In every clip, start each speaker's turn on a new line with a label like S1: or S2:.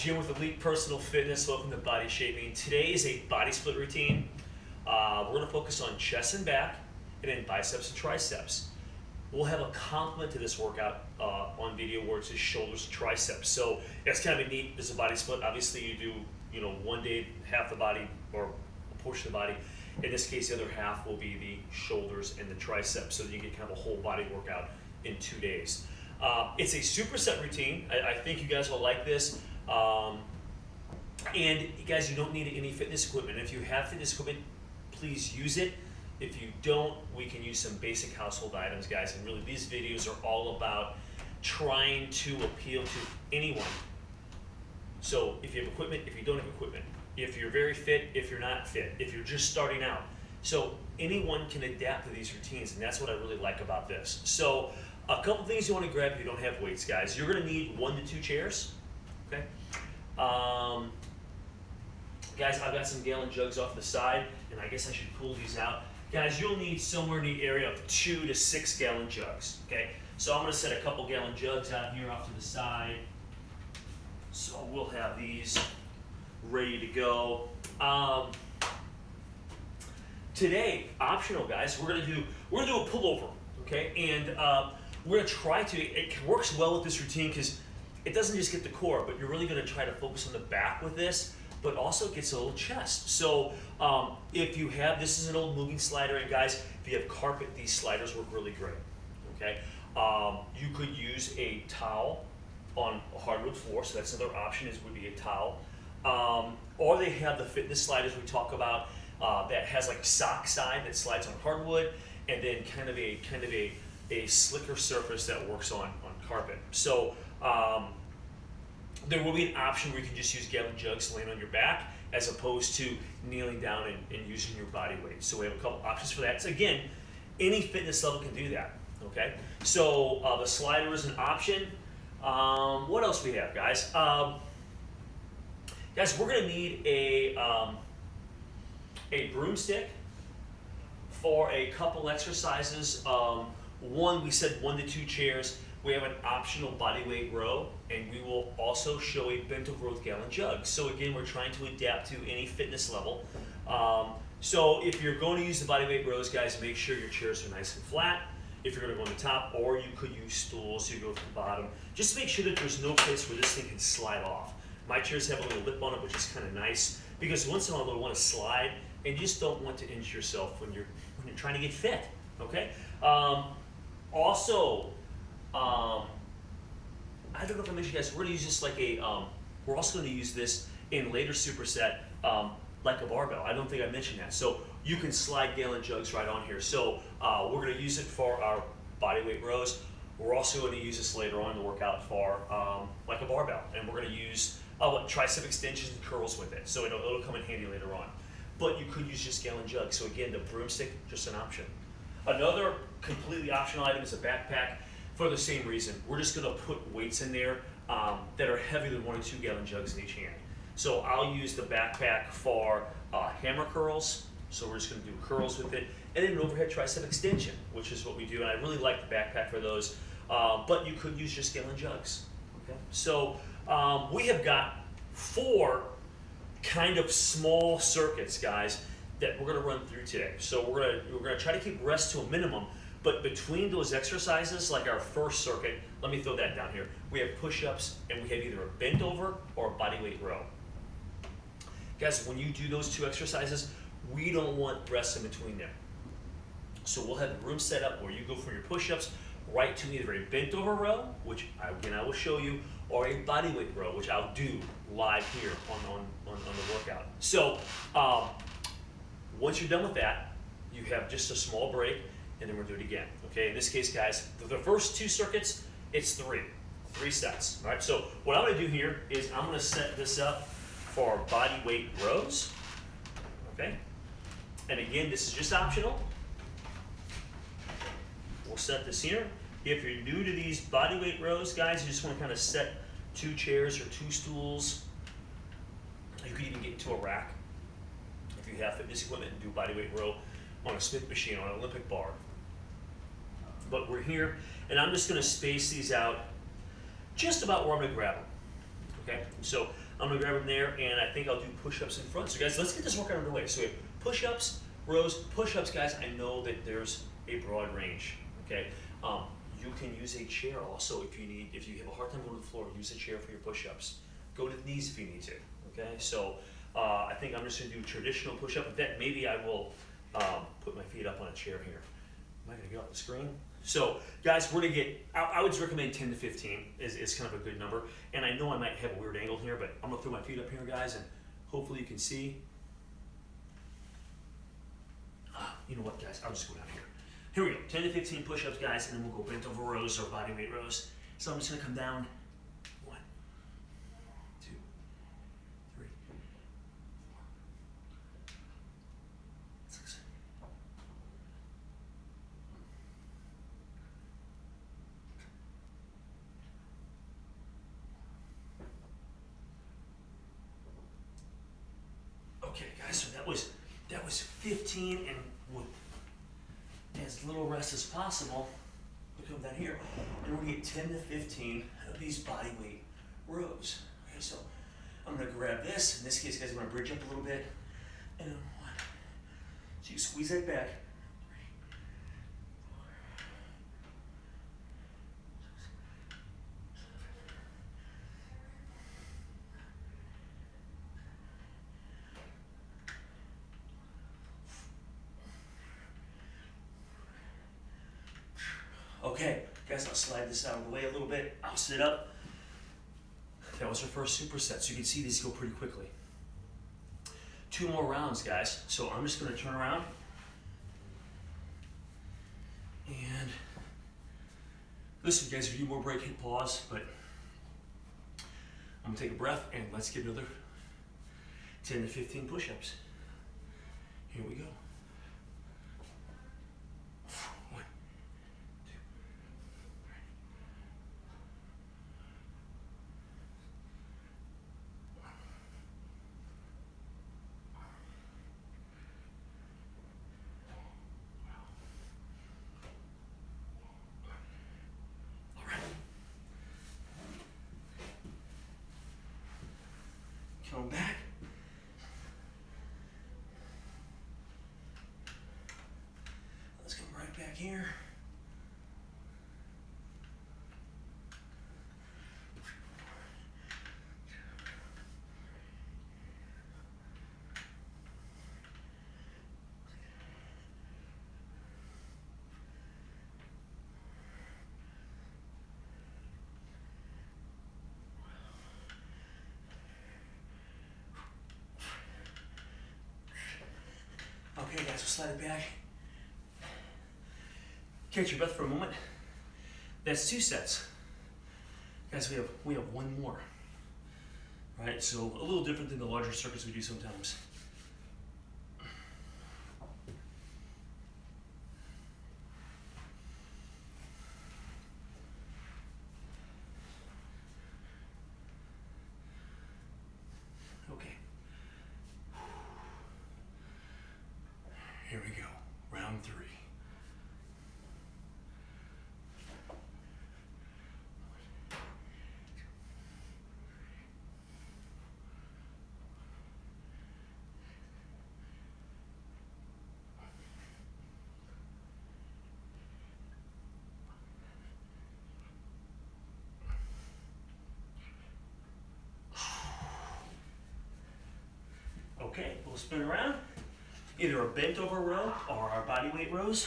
S1: Jim with Elite Personal Fitness. Welcome to Body Shaping. Today is a body split routine. We're going to focus on chest and back, and then biceps and triceps. We'll have a complement to this workout on video where it's just shoulders and triceps. So it's kind of neat as a body split. Obviously, you do one day half the body or a portion of the body. In this case, the other half will be the shoulders and the triceps, so that you get kind of a whole body workout in 2 days. It's a superset routine. I think you guys will like this. And guys, you don't need any fitness equipment. If you have fitness equipment, please use it. If you don't, we can use some basic household items, guys. And really, these videos are all about trying to appeal to anyone. So if you have equipment, if you don't have equipment, if you're very fit, if you're not fit, if you're just starting out. So anyone can adapt to these routines, and that's what I really like about this. So a couple things you want to grab if you don't have weights, guys. You're going to need 1 to 2 chairs. Okay. Guys, I've got some gallon jugs off the side, and I guess I should pull these out. Guys, you'll need somewhere in the area of 2 to 6 gallon jugs. Okay. So I'm going to set a couple gallon jugs out here off to the side. So we'll have these ready to go. Today, optional, guys, we're gonna do a pullover, okay? And we're gonna try to. It works well with this routine because it doesn't just get the core, but you're really gonna try to focus on the back with this, but also gets a little chest. So if you have, this is an old moving slider, and guys, if you have carpet, these sliders work really great. Okay, you could use a towel on a hardwood floor, so that's another option. Would be a towel. Or they have the fitness sliders we talk about that has like a sock side that slides on hardwood, and then kind of a slicker surface that works on carpet. So there will be an option where you can just use gallon jugs laying on your back as opposed to kneeling down and using your body weight. So we have a couple options for that. So again, any fitness level can do that. Okay. So the slider is an option. What else we have, guys? Guys, we're going to need a broomstick for a couple exercises. One, we said 1 to 2 chairs. We have an optional bodyweight row, and we will also show a bent over with gallon jug. So again, we're trying to adapt to any fitness level. So if you're going to use the bodyweight rows, guys, make sure your chairs are nice and flat. If you're going to go on the top, or you could use stools, so you go to the bottom. Just make sure that there's no place where this thing can slide off. My chairs have a little lip on it, which is kind of nice, because once in a while they'll want to slide, and you just don't want to injure yourself when you're trying to get fit. Okay. Also, I don't know if I mentioned, guys, we're going to use this like a. We're also going to use this in later superset like a barbell. I don't think I mentioned that. So you can slide gallon jugs right on here. So we're going to use it for our bodyweight rows. We're also going to use this later on in the workout for like a barbell, and we're going to use tricep extensions and curls with it. So it'll come in handy later on. But you could use just gallon jugs. So again, the broomstick, just an option. Another completely optional item is a backpack for the same reason. We're just going to put weights in there that are heavier than 1 or 2 gallon jugs in each hand. So I'll use the backpack for hammer curls. So we're just going to do curls with it. And then an overhead tricep extension, which is what we do. And I really like the backpack for those. But you could use just gallon jugs. Okay. So we have got 4 kind of small circuits, guys, that we're going to run through today. So we're going to try to keep rest to a minimum. But between those exercises, like our first circuit, let me throw that down here. We have push-ups, and we have either a bent over or a bodyweight row. Guys, when you do those 2 exercises, we don't want rest in between them. So we'll have the room set up where you go from your push-ups right to either a bent over row, which again I will show you, or a bodyweight row, which I'll do live here on the workout. So once you're done with that, you have just a small break, and then we'll do it again. Okay, in this case, guys, the first 2 circuits, it's 3 sets. All right, so what I'm going to do here is I'm going to set this up for body weight rows. Okay, and again, this is just optional. We'll set this here. If you're new to these body weight rows, guys, you just want to kind of set 2 chairs or 2 stools. You could even get into a rack if you have fitness equipment and do body weight row on a Smith machine, on an Olympic bar. But we're here, and I'm just going to space these out just about where I'm going to grab them. Okay, so I'm I'm gonna grab them there, and I think I'll do push-ups in front. So guys, let's get this workout underway. So we have push-ups, rows, push-ups, guys. I know that there's a broad range, okay? You can use a chair also if you have a hard time going to the floor, use a chair for your push-ups. Go to the knees if you need to, okay? So I think I'm just gonna do traditional push-up, but then maybe I will put my feet up on a chair here. Am I gonna get off the screen? So guys, we're gonna get, I would recommend 10 to 15 is kind of a good number. And I know I might have a weird angle here, but I'm gonna throw my feet up here, guys, and hopefully you can see. You know what, guys, I'll just go down here. Here we go, 10 to 15 push-ups, guys, and then we'll go bent over rows or body weight rows. So I'm just gonna come down. 1, 2, 3, 4, 6. Okay, guys, so that was 15, and with as little rest as possible, we'll come down here, and we're gonna get 10 to 15 of these body weight rows. Okay, so I'm gonna grab this. In this case, guys, I'm gonna bridge up a little bit, and 1. So you squeeze that back. 3, 4. Okay, guys, I'll slide this out of the way a little bit. I'll sit up. That was our first superset, so you can see these go pretty quickly. 2 more rounds, guys. So I'm just gonna turn around. And listen, guys, if you need more break, hit pause, but I'm gonna take a breath and let's get another 10 to 15 push-ups. Here we go. 1, 2, 3. All right. Come back. Let's come right back here. Okay, guys, we'll slide it back. Catch your breath for a moment. That's 2 sets. Guys, we have 1 more. Right, so a little different than the larger circuits we do sometimes. Okay. Here we go, round 3. Okay, we'll spin around. Either a bent over row or our body weight rows.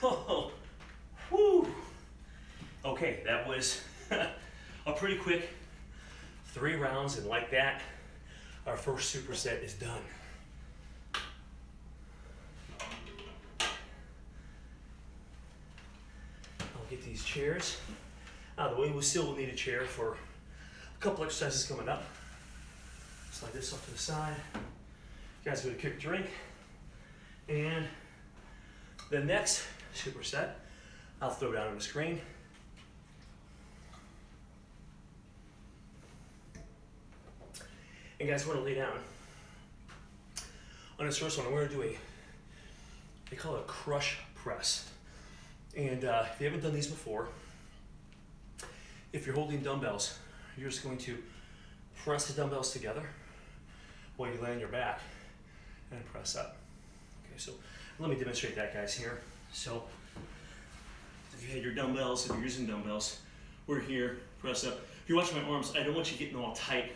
S1: Oh, whew. Okay, that was a pretty quick 3 rounds, and like that, our first superset is done. these chairs out of the way. We still will need a chair for a couple exercises coming up. Slide this off to the side. You guys get a quick drink. And the next superset, I'll throw down on the screen. And guys, we're gonna lay down on this first one. We're gonna do they call it a crush press. And if you haven't done these before, if you're holding dumbbells, you're just going to press the dumbbells together while you lay on your back and press up. Okay, so let me demonstrate that, guys, here. So if you had your dumbbells, if you're using dumbbells, we're here, press up. If you watch my arms, I don't want you getting all tight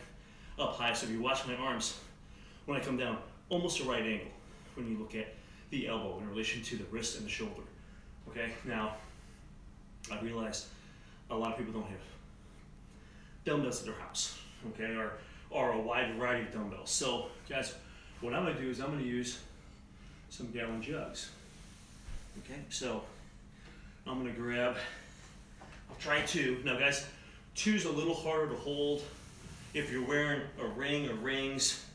S1: up high. So if you watch my arms, when I come down, almost a right angle when you look at the elbow in relation to the wrist and the shoulder. Okay, now I realize a lot of people don't have dumbbells at their house, okay, or a wide variety of dumbbells. So guys, what I'm gonna do is I'm gonna use some gallon jugs. Okay, so I'm gonna grab, I'll try 2. Now guys, 2's a little harder to hold. If you're wearing a ring or rings,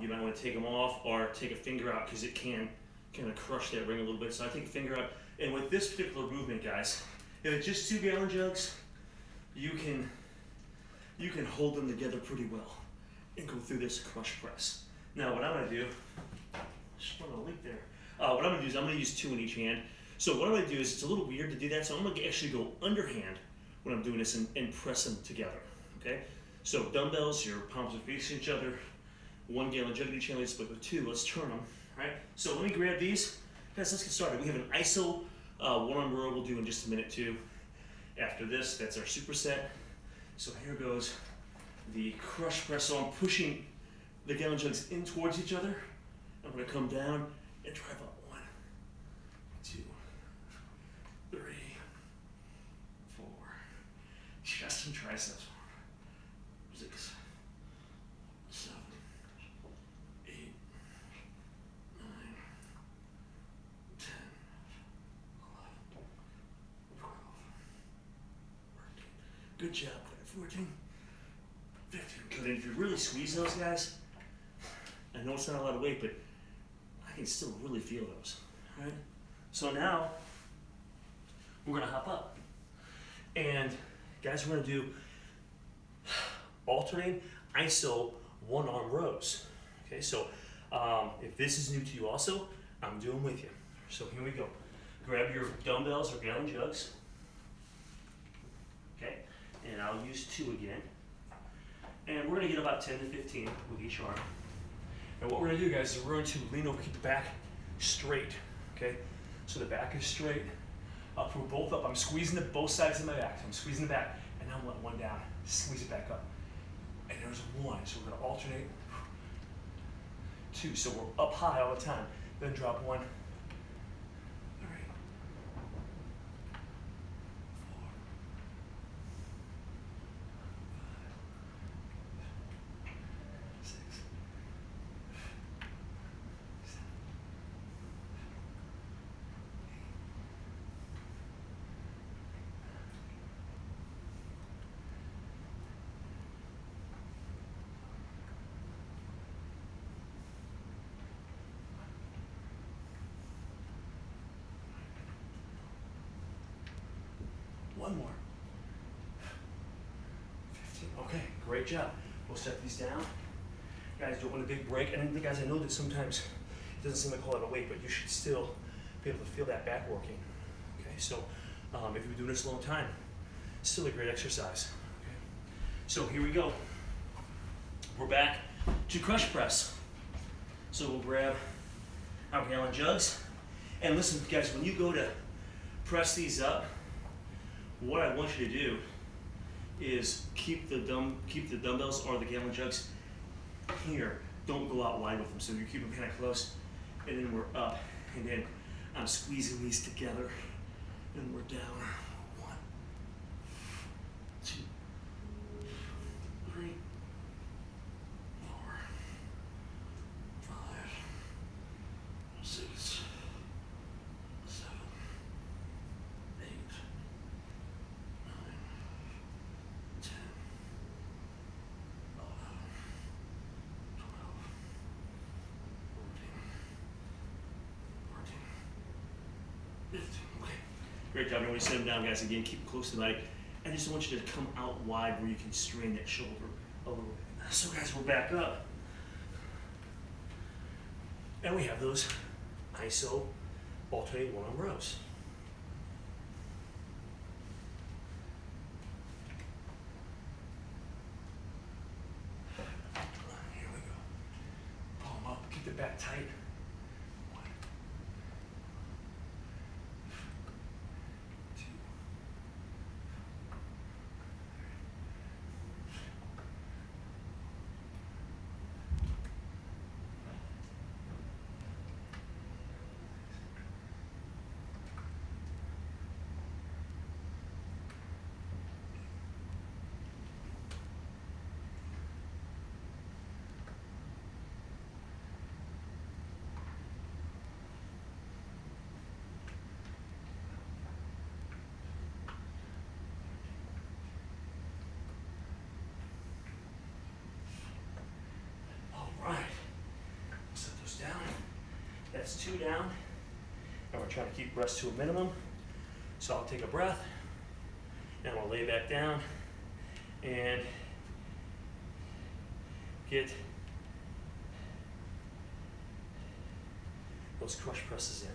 S1: you might want to take them off or take a finger out because it can kind of crush that ring a little bit. So I take a finger out. And with this particular movement, guys, if it's just 2 gallon jugs, you can hold them together pretty well and go through this crush press. Now what I'm gonna do, just want to leak there. What I'm gonna do is I'm gonna use 2 in each hand. So what I'm gonna do is, it's a little weird to do that, so I'm gonna actually go underhand when I'm doing this and press them together, okay? So dumbbells, your palms are facing each other, 1 gallon jug in each hand, let's split with 2, let's turn them, all right? So let me grab these. Guys, let's get started. We have an ISO one-arm row we'll do in just a minute too. After this, that's our superset. So here goes the crush press. So I'm pushing the gallon jugs in towards each other. I'm gonna come down and drive up. 1, 2, 3, 4. Chest and triceps. 6, 7, 8, 9, 10, 11, 12, 13. Good job. 14, 15. Good. And if you really squeeze those, guys, I know it's not a lot of weight, but I can still really feel those. All right? So now we're gonna hop up. And guys, we're gonna do alternating ISO one-arm rows. Okay, so if this is new to you also, I'm doing with you. So here we go. Grab your dumbbells or gallon jugs. Okay, and I'll use 2 again. And we're gonna get about 10 to 15 with each arm. And what we're gonna do, guys, is we're going to lean over, keep the back straight, okay? So the back is straight. Up, we're both up. I'm squeezing both sides of my back. So I'm squeezing the back, and I'm letting 1 down. Squeeze it back up. And there's 1, so we're gonna alternate. 2, so we're up high all the time. Then drop 1. 3, 4, 5, 6, 7, 1 more. 15. Okay, great job. We'll set these down. Guys, don't want a big break. And guys, I know that sometimes it doesn't seem like a lot of weight, but you should still be able to feel that back working. Okay, so if you've been doing this a long time, it's still a great exercise. Okay. So here we go. We're back to crush press. So we'll grab our gallon jugs. And listen, guys, when you go to press these up, what I want you to do is keep the dumbbells or the gallon jugs here. Don't go out wide with them. So you keep them kind of close, and then we're up, and then I'm squeezing these together, and we're down. 1, 2, 3, 4, 5, 6, 7, 8, 9, 10, 11, 12, 13, 14, 15, 16, 17, 18, 19, 20, 21, 22, 23, 24, 25, 26, 27, 28, 29, 30, 31, 32, 33, 34, 35, 36, 37, 38, 39, 40, 41, 42, 43, 44, 45, 46, 47, 48, 49, 50, 51, 52, 53, 54, 55, 56, 57, 58, 59, 60, 61, 62, 63, 64, 65, 66, 67, 68, 69, 70, 71, 72, 73, 74, 75, 76, 77, 78, 79, 80, 81, 82, 83, 84, 85, 86, 87, 88, 89, 90, 91, 92, 93, 94, 95, 96, 97, 98, 99, 100. Good job. We'll set these down. Guys, don't want a big break. And then, guys, I know that sometimes it doesn't seem like a lot of weight, but Great job. And when you sit them down, guys, again, keep close to the body. I just want you to come out wide where you can strain that shoulder a little bit. So, guys, we're back up. And we have those ISO alternating one-arm rows. Here we go. Pull them up. Keep the back tight. That's 2 down, and we're trying to keep rest to a minimum. So I'll take a breath, and we'll lay back down and get those crush presses in.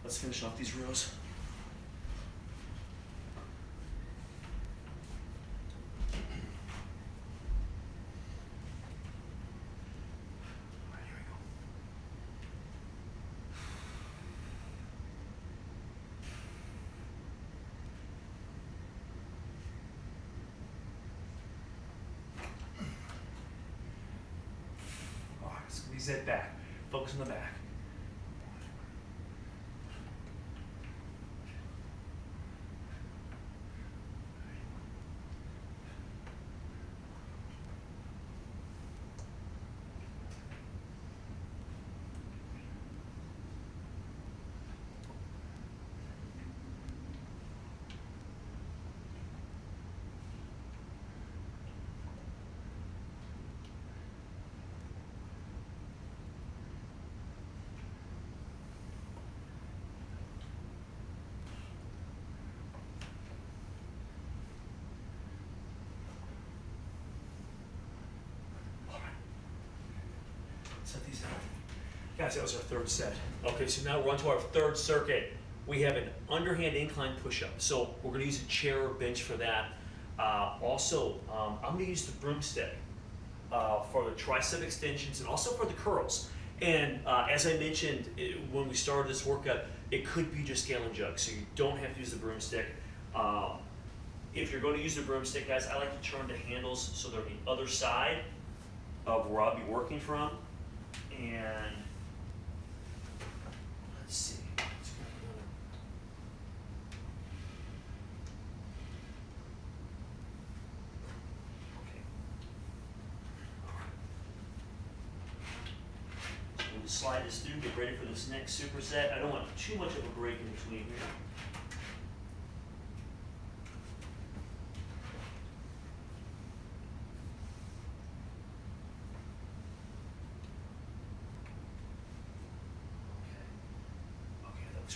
S1: Let's finish off these rows. All right, here we go. All right, squeeze that back. Focus on the back. Set these out. Guys, that was our third set. Okay, so now we're on to our third circuit. We have an underhand incline push-up. So we're gonna use a chair or bench for that. I'm gonna use the broomstick for the tricep extensions and also for the curls. And as I mentioned when we started this workout, it could be just scale and jug, so you don't have to use the broomstick. If you're gonna use the broomstick, guys, I like to turn the handles so they're on the other side of where I'll be working from. And let's see. Let's grab another. Okay. All right. So we'll just slide this through, get ready for this next superset. I don't want too much of a break in between here.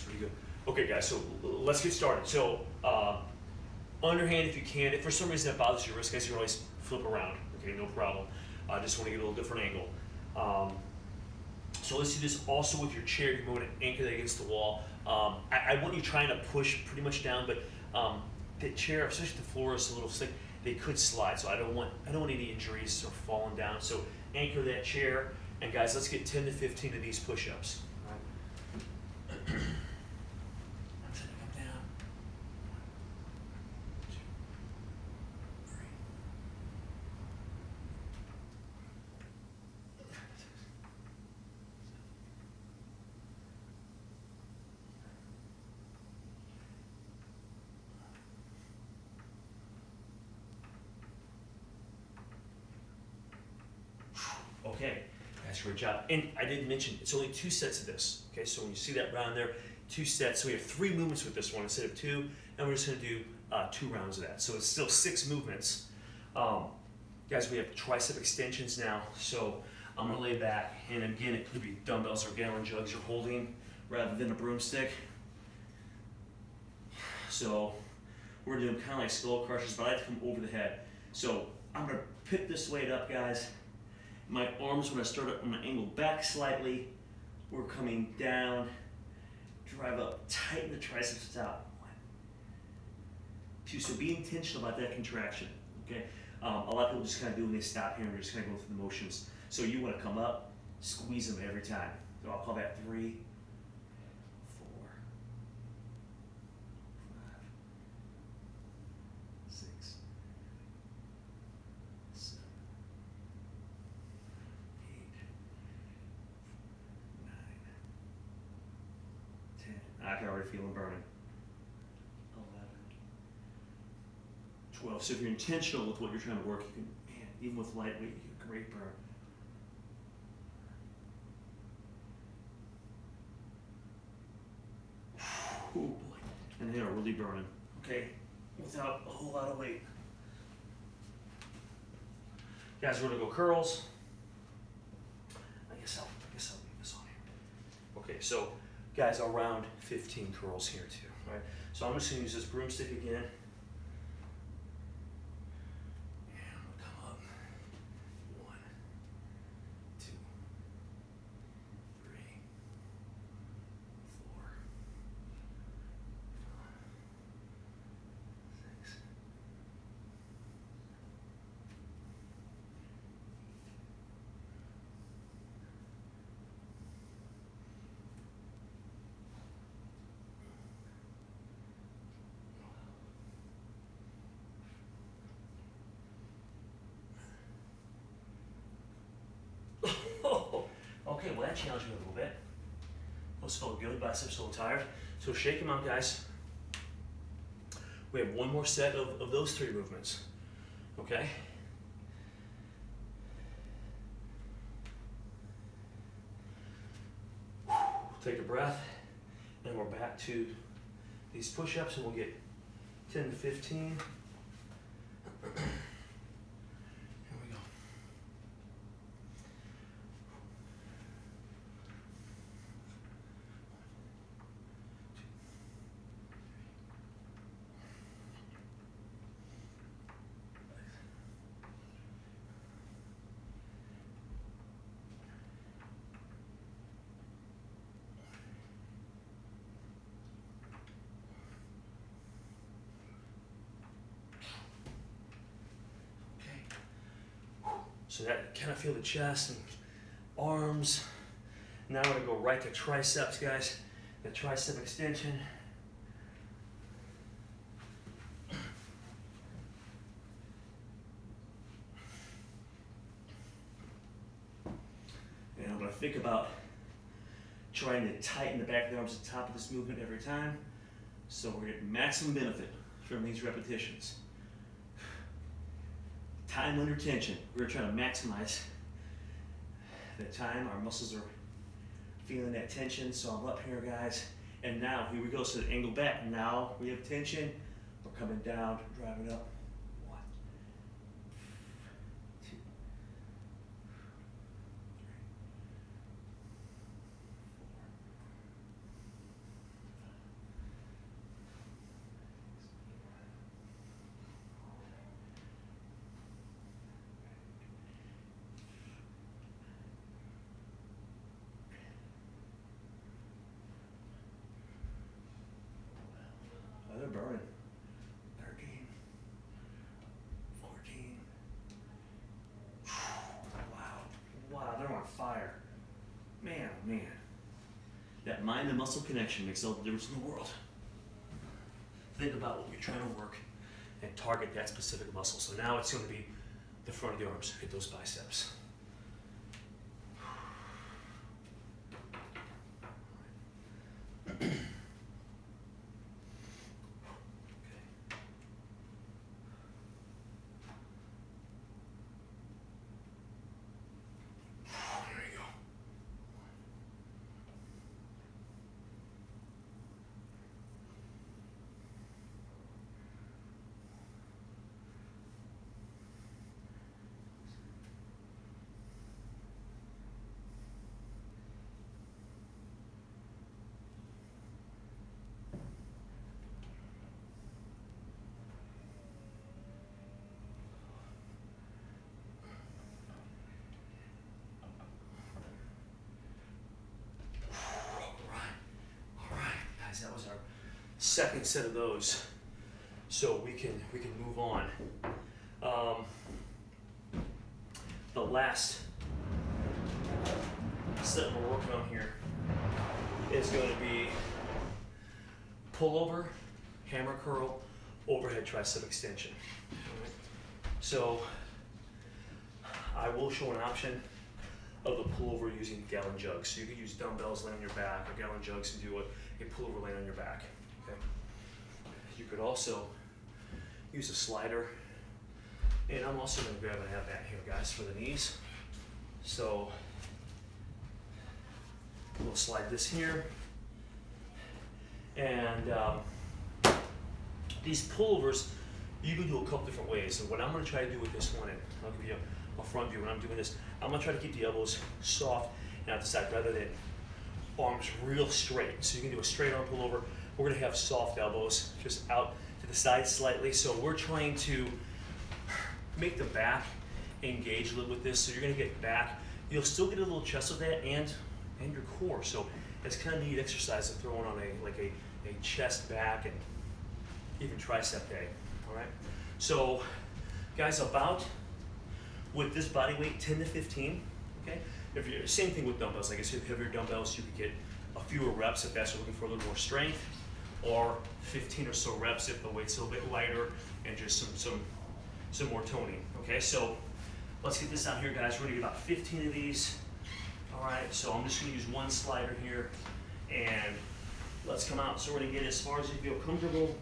S1: Pretty good. Okay, guys, so let's get started. So, underhand if you can. If for some reason that bothers your wrist, guys, you can always flip around. Okay, no problem. I just want to get a little different angle. So let's do this also with your chair. You're going to anchor that against the wall. I want you trying to push pretty much down, but the chair, especially the floor, is a little slick. they could slide. So I don't want any injuries or falling down. So anchor that chair, and guys, let's get 10 to 15 of these push-ups. All right. I'm trying to come down. 1, 2, 3. Okay, that's a great job. And I didn't mention, it's only 2 sets of this. Okay, so when you see that round there, 2 sets. So we have 3 movements with this one instead of 2, and we're just gonna do 2 rounds of that. So it's still 6 movements. Guys, we have tricep extensions now. So I'm gonna lay back, and again, it could be dumbbells or gallon jugs you're holding rather than a broomstick. So we're doing kind of like skull crushers, but I like to come over the head. So I'm gonna pick this weight up, guys. My arms, when I start up, I'm gonna angle back slightly. We're coming down, drive up, tighten the triceps out. 1, 2, so be intentional about that contraction, okay? A lot of people just kind of do when they stop here and they're just kind of go through the motions. So you wanna come up, squeeze them every time. So I'll call that 3, 4, 5, 6, 7, 8, 9, 10. I can already feel them burning. 11, 12. So if you're intentional with what you're trying to work, you can, man, even with light weight, you get a great burn. Oh boy, and they are really burning, okay, without a whole lot of weight. Guys, we're gonna go curls. I guess I'll leave this on here. Okay, so guys, I'll round 15 curls here too, right? So I'm just gonna use this broomstick again. And I'm gonna come up. 1, 2, 3, 4, 5, 6. Okay, well that challenged me a little bit. Those felt good, biceps a little tired. So shake them out, guys. We have one more set of those 3 movements, okay? Take a breath, and we're back to these push-ups, and we'll get 10 to 15. Here we go. So that kind of feel the chest and arms. Now we're gonna go right to triceps, guys. The tricep extension. And I'm gonna think about trying to tighten the back of the arms at the top of this movement every time. So we're getting maximum benefit from these repetitions. Time under tension. We're trying to maximize the time. Our muscles are feeling that tension. So I'm up here, guys. And now, here we go. So the angle back. Now we have tension. We're coming down, driving up. 1, 2, 3, 4, 5. They're burning. 13, 14, 15, 16, 17, 18, 19, 20, 21, 22, 23, 24, 25, 26, 27, 28, 29, 30. That mind and muscle connection makes all the difference in the world. Think about what you're trying to work and target that specific muscle. So now it's going to be the front of the arms. Hit those biceps. That was our second set of those, so we can move on. The last set we're working on here is going to be pullover, hammer curl, overhead tricep extension. All right. So I will show an option of the pullover using gallon jugs. So you could use dumbbells laying on your back or gallon jugs and do a pullover laying on your back. Okay. You could also use a slider. And I'm also going to grab and have that here, guys, for the knees. So we'll slide this here. And these pullovers, you can do a couple different ways. And what I'm going to try to do with this one, and I'll give you a front view when I'm doing this, I'm going to try to keep the elbows soft and out the side rather than arms real straight. So you can do a straight arm pullover. We're going to have soft elbows just out to the side slightly. So we're trying to make the back engage a little with this. So you're going to get back. You'll still get a little chest with that and your core. So it's kind of a neat exercise to throw on a chest, back, and even tricep day. All right. So guys, about with this body weight, 10 to 15. Okay. If you're same thing with dumbbells. Like I said, heavier dumbbells, you could get a fewer reps if that's what you're looking for, a little more strength, or 15 or so reps if the weight's a little bit lighter and just some more toning. Okay, so let's get this out here, guys. We're gonna get about 15 of these. All right, so I'm just gonna use one slider here, and let's come out. So we're gonna get as far as you feel comfortable.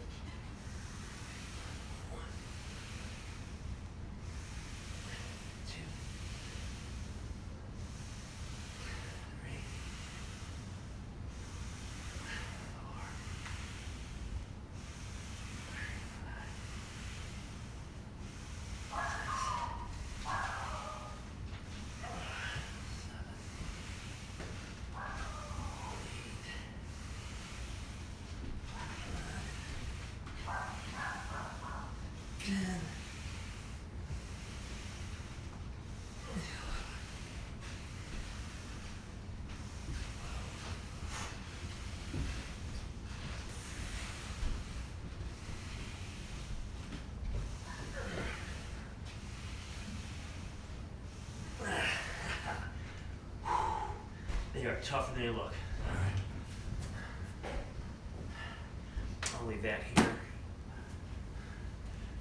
S1: They are tougher than they look. All right. I'll leave that here.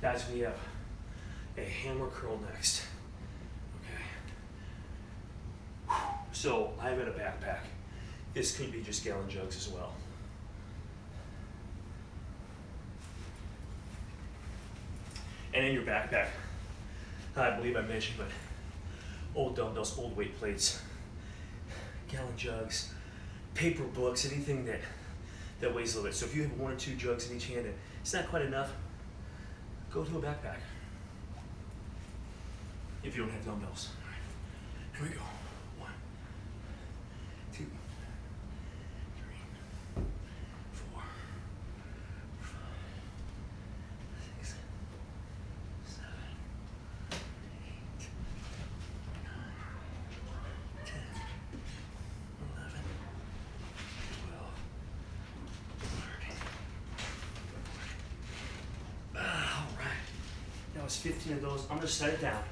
S1: Guys, we have a hammer curl next. Okay. So I've got a backpack. This could be just gallon jugs as well. And in your backpack, I believe I mentioned, but old dumbbells, old weight plates, gallon jugs, paper books, anything that weighs a little bit. So if you have 1 or 2 jugs in each hand and it's not quite enough, go to a backpack. If you don't have dumbbells. All right. Here we go. 1, 2, 3, 4, 5, 6, 7, 8, 9, 10, 11, 12, 13. All right. That was 15 of those. I'm going to set it down.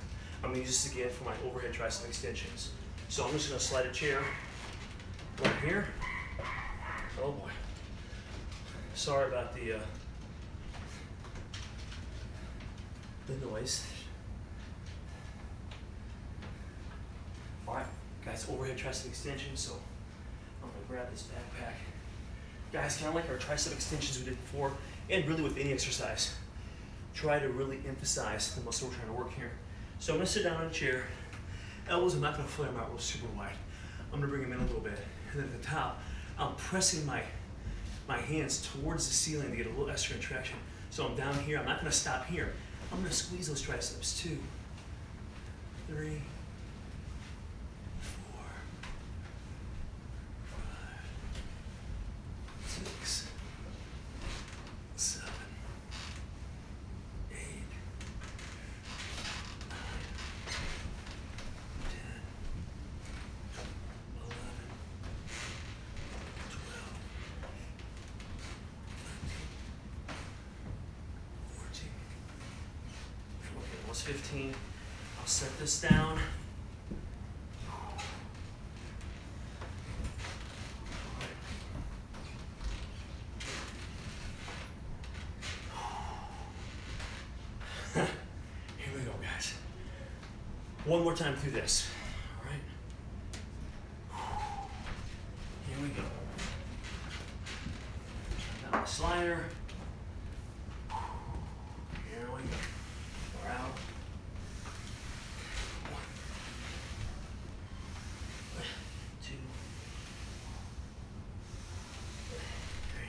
S1: I'm going to use this again for my overhead tricep extensions. So I'm just going to slide a chair right here. Oh boy. Sorry about the noise. All right, guys, overhead tricep extension. So I'm gonna grab this backpack. Guys, kind of like our tricep extensions we did before, and really with any exercise, try to really emphasize the muscle we're trying to work here. So I'm gonna sit down in a chair. Elbows, I'm not gonna flare them out real super wide. I'm gonna bring them in a little bit. And then at the top, I'm pressing my hands towards the ceiling to get a little extra traction. So I'm down here, I'm not gonna stop here. I'm gonna squeeze those triceps. 2, 3, 4, 5, 6, 7, 8, 9, 10, 11, 12, 13, 14. Okay, almost 15. I'll set this down. Here we go, guys. One more time through this. All right. Here we go. Now the slider. Here we go. We're out. 1, 2, 3,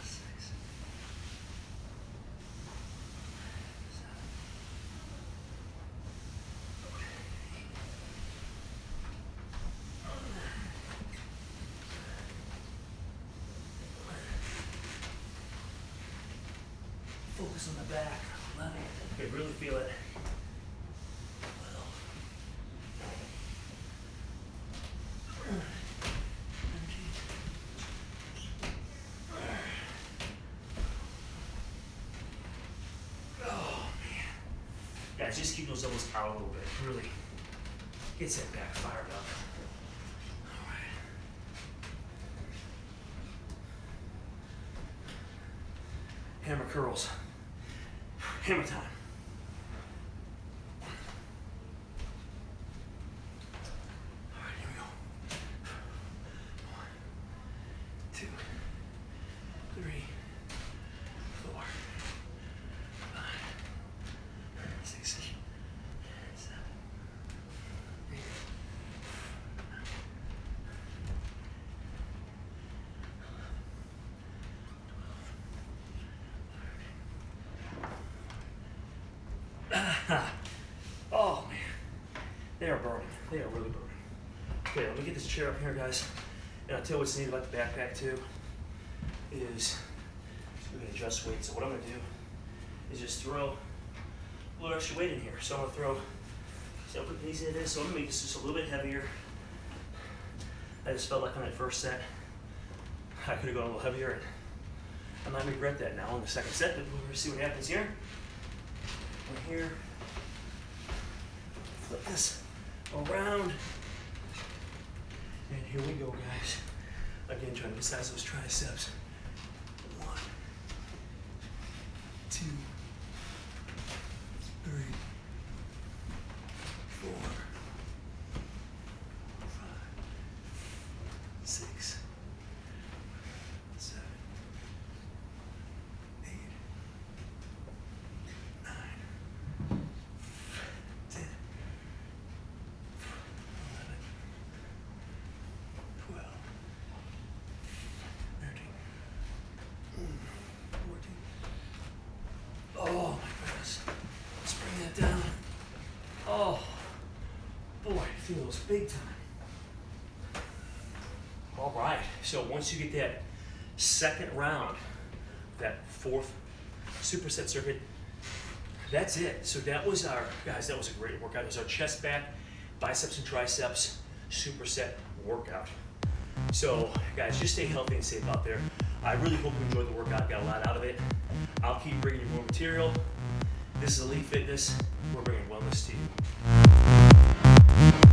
S1: 6, 7, focus on the back. 11. Okay, really feel it. 12. 13. Oh man. Guys, just keep those elbows out a little bit. Really gets that back fired up. All right. Hammer curls. Hammer time. All right, here we go. 1, 2, 3, 4, 5, 6, 7, 8, 9, oh man, they are burning. They are really burning. Okay, let me get this chair up here, guys. And I'll tell you what's neat about the backpack too is we can adjust weight. So what I'm gonna do is just throw a little extra weight in here. So I'm gonna throw, see how easy it is? So I'm gonna make this just a little bit heavier. I just felt like on that first set, I could have gone a little heavier, and I might regret that now on the second set, but we'll see what happens here. We're here. Flip this around. And here we go, guys. Again, trying to emphasize those triceps. 1, 2, 3, 4, 5, 6, 7, 8, 9, 10, 11, 12, 13, 14. Oh my goodness. Let's bring that down. Oh boy, feel those big time. All right, so once you get that second round, that fourth superset circuit, that's it. So that was our, guys, that was a great workout. It was our chest, back, biceps and triceps superset workout. So guys, just stay healthy and safe out there. I really hope you enjoyed the workout, got a lot out of it. I'll keep bringing you more material. This is Elite Fitness. We're bringing wellness to you.